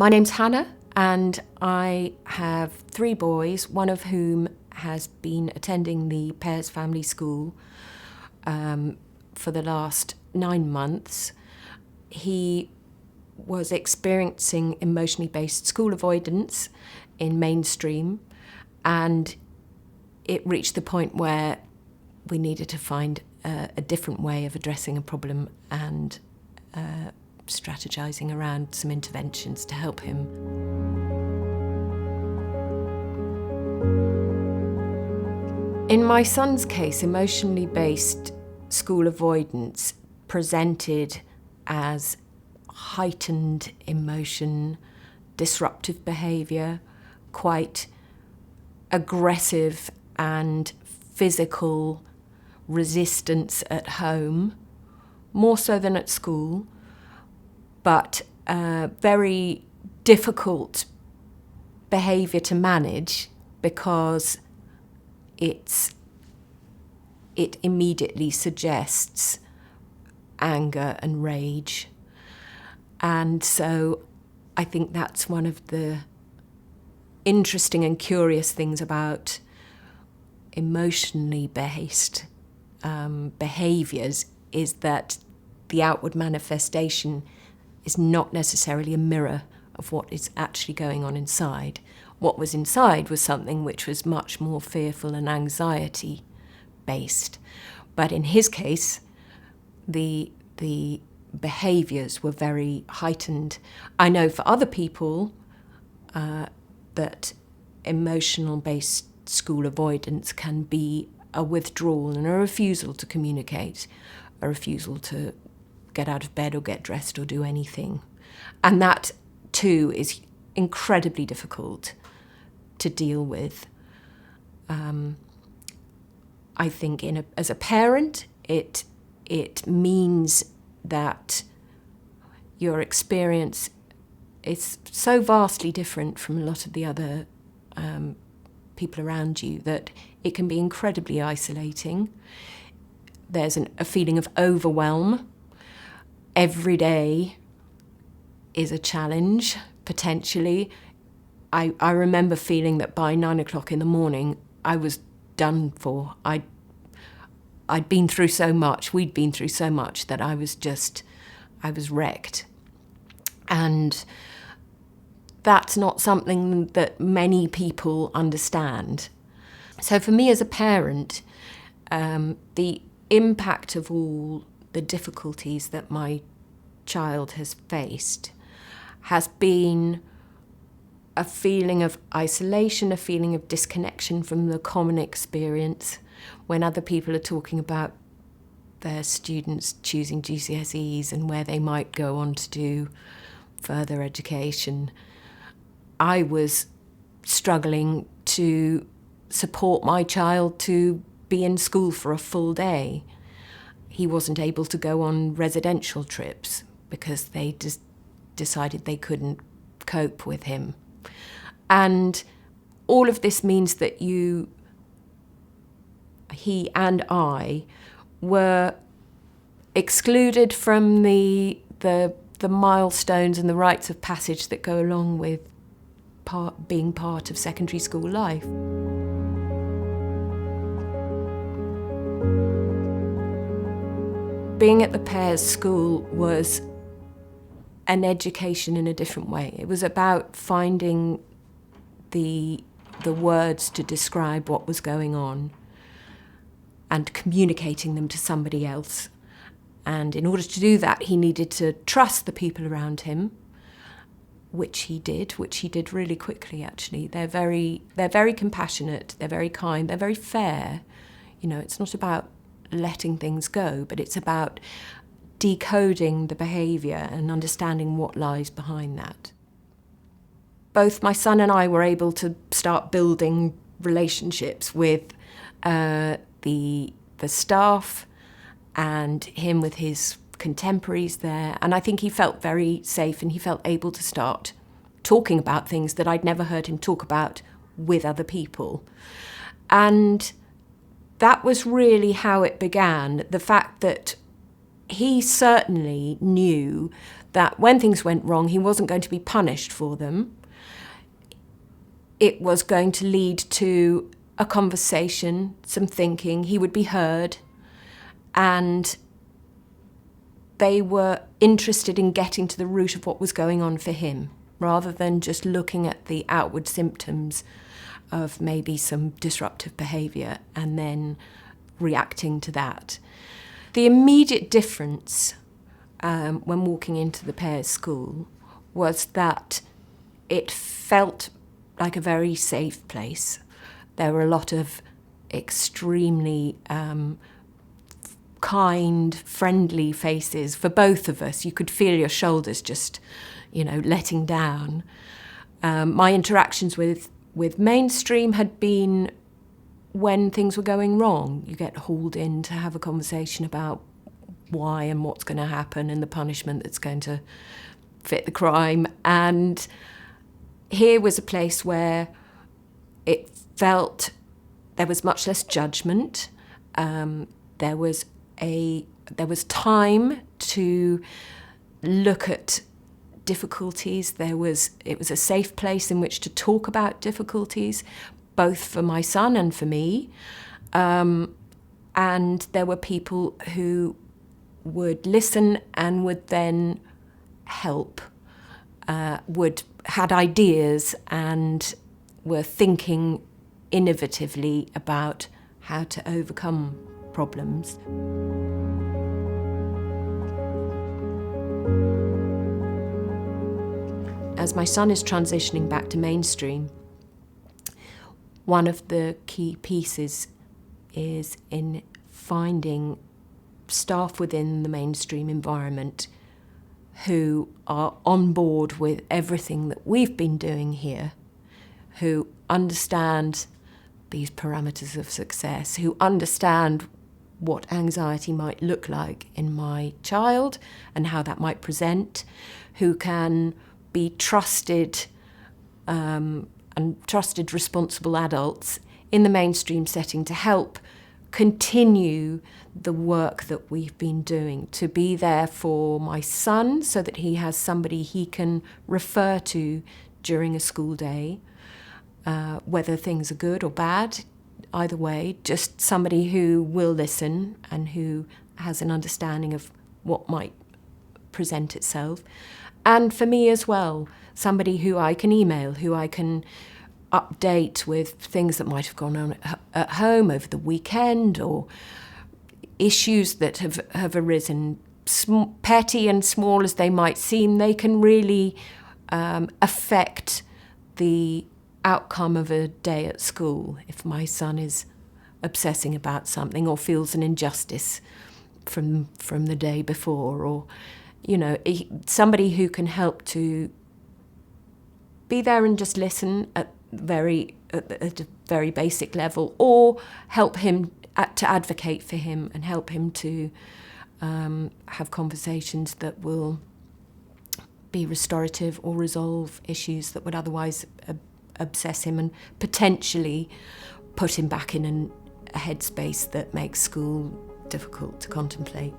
My name's Hannah, and I have 3 boys, one of whom has been attending the Pears Family School for the last 9 months. He was experiencing emotionally based school avoidance in mainstream, and it reached the point where we needed to find a different way of addressing a problem and strategizing around some interventions to help him. In my son's case, emotionally based school avoidance presented as heightened emotion, disruptive behaviour, quite aggressive and physical resistance at home, more so than at school, but very difficult behaviour to manage because it immediately suggests anger and rage. And so I think that's one of the interesting and curious things about emotionally based behaviours is that the outward manifestation is not necessarily a mirror of what is actually going on inside. What was inside was something which was much more fearful and anxiety based. But in his case, the behaviours were very heightened. I know for other people that emotional-based school avoidance can be a withdrawal and a refusal to communicate, a refusal to get out of bed or get dressed or do anything. And that, too, is incredibly difficult to deal with. I think as a parent, it means that your experience is so vastly different from a lot of the other people around you that it can be incredibly isolating. There's a feeling of overwhelm. Every day is a challenge, potentially. I remember feeling that by 9 o'clock in the morning, I was done for. I'd been through so much, we'd been through so much that I was wrecked. And that's not something that many people understand. So for me as a parent, the impact of all the difficulties that my child has faced has been a feeling of isolation, a feeling of disconnection from the common experience. When other people are talking about their students choosing GCSEs and where they might go on to do further education, I was struggling to support my child to be in school for a full day. He wasn't able to go on residential trips because they just decided they couldn't cope with him. And all of this means that he and I were excluded from the milestones and the rites of passage that go along with being part of secondary school life. Being at the Pears School was an education in a different way. It was about finding the words to describe what was going on and communicating them to somebody else. And in order to do that, he needed to trust the people around him, which he did really quickly, actually. They're very compassionate, they're very kind, they're very fair. You know, it's not about letting things go, but it's about decoding the behaviour and understanding what lies behind that. Both my son and I were able to start building relationships with the staff and him with his contemporaries there. And I think he felt very safe and he felt able to start talking about things that I'd never heard him talk about with other people. And that was really how it began. The fact that he certainly knew that when things went wrong, he wasn't going to be punished for them. It was going to lead to a conversation, some thinking, he would be heard, and they were interested in getting to the root of what was going on for him, rather than just looking at the outward symptoms of maybe some disruptive behaviour and then reacting to that. The immediate difference when walking into the Pears school was that it felt like a very safe place. There were a lot of extremely kind, friendly faces for both of us. You could feel your shoulders just, letting down. My interactions with mainstream had been when things were going wrong. You get hauled in to have a conversation about why and what's going to happen and the punishment that's going to fit the crime. And here was a place where it felt there was much less judgment. There was time to look at difficulties. It was a safe place in which to talk about difficulties, both for my son and for me. And there were people who would listen and would then help, had ideas and were thinking innovatively about how to overcome problems. As my son is transitioning back to mainstream, one of the key pieces is in finding staff within the mainstream environment who are on board with everything that we've been doing here, who understand these parameters of success, who understand what anxiety might look like in my child and how that might present, who can be trusted and trusted responsible adults in the mainstream setting to help continue the work that we've been doing, to be there for my son so that he has somebody he can refer to during a school day, whether things are good or bad, either way, just somebody who will listen and who has an understanding of what might present itself. And for me as well, somebody who I can email, who I can update with things that might have gone on at home over the weekend, or issues that have arisen, petty and small as they might seem. They can really affect the outcome of a day at school. If my son is obsessing about something or feels an injustice from the day before, or somebody who can help to be there and just listen at a very basic level, or help him to advocate for him and help him to have conversations that will be restorative or resolve issues that would otherwise obsess him and potentially put him back in a headspace that makes school difficult to contemplate.